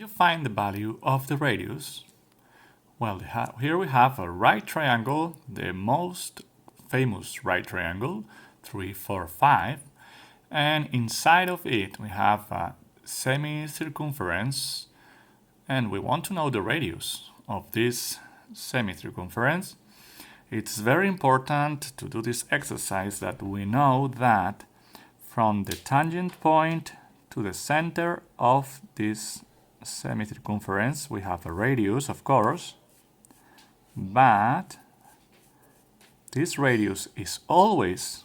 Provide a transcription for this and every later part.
You find the value of the radius. Well, here we have a right triangle, the most famous right triangle, 3, 4, 5. And inside of it we have a semicircumference, and we want to know the radius of this semicircumference. It's very important to do this exercise that we know that from the tangent point to the center of this semicircumference we have a radius, of course, but this radius is always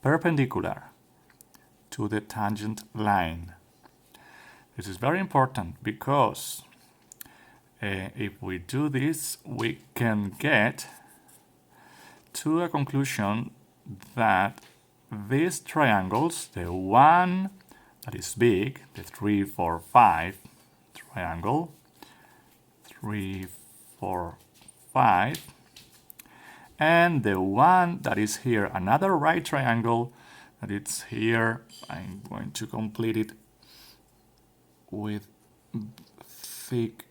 perpendicular to the tangent line. This is very important because if we do this, we can get to a conclusion that these triangles, the one that is big, the 3, 4, 5 triangle, 3, 4, 5, and the one that is here, another right triangle that it's here, I'm going to complete it with thick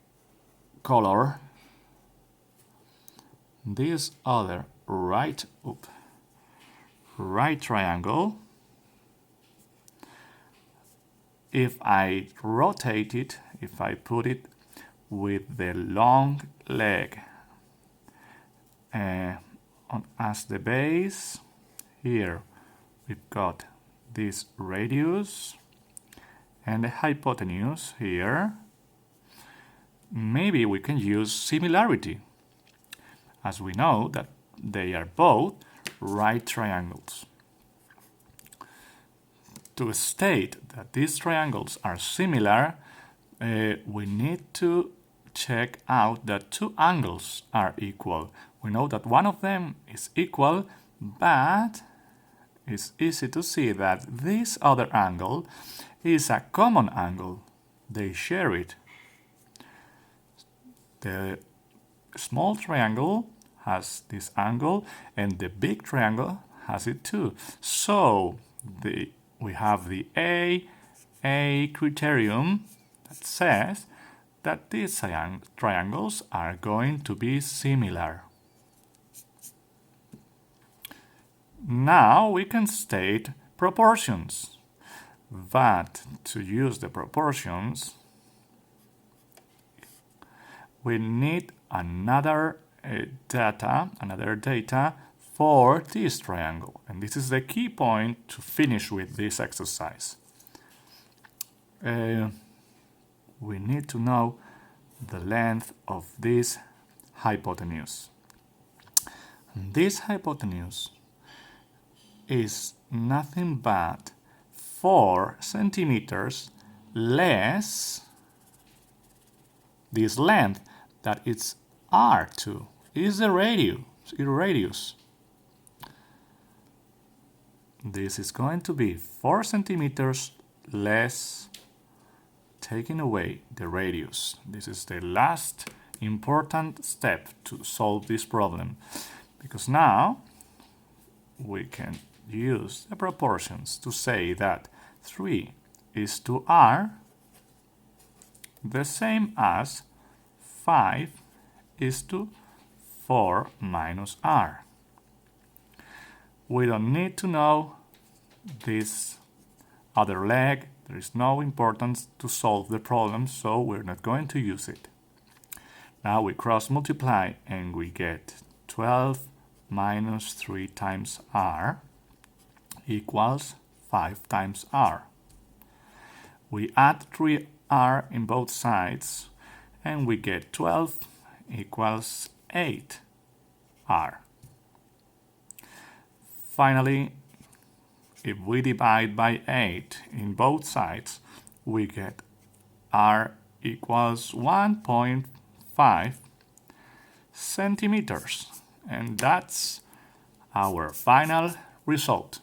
color. This other right triangle, if I rotate it, if I put it with the long leg as the base, here we've got this radius and the hypotenuse here. Maybe we can use similarity, as we know that they are both right triangles. To state that these triangles are similar, we need to check out that two angles are equal. We know that one of them is equal, but it's easy to see that this other angle is a common angle. They share it. The small triangle has this angle and the big triangle has it too. So we have the A criterion that says that these triangles are going to be similar. Now we can state proportions, but to use the proportions we need another data for this triangle, and this is the key point to finish with this exercise. We need to know the length of this hypotenuse. And this hypotenuse is nothing but 4 centimeters less this length that it's R2 is the radius. This is going to be 4 centimeters less, taking away the radius. This is the last important step to solve this problem, because now we can use the proportions to say that 3 is to R the same as 5 is to 4 minus R. We don't need to know this other leg. There is no importance to solve the problem, so we're not going to use it. Now we cross multiply and we get 12 minus 3 times R equals 5 times R. We add 3R in both sides and we get 12 equals 8R. Finally, if we divide by 8 in both sides, we get R equals 1.5 centimeters. And that's our final result.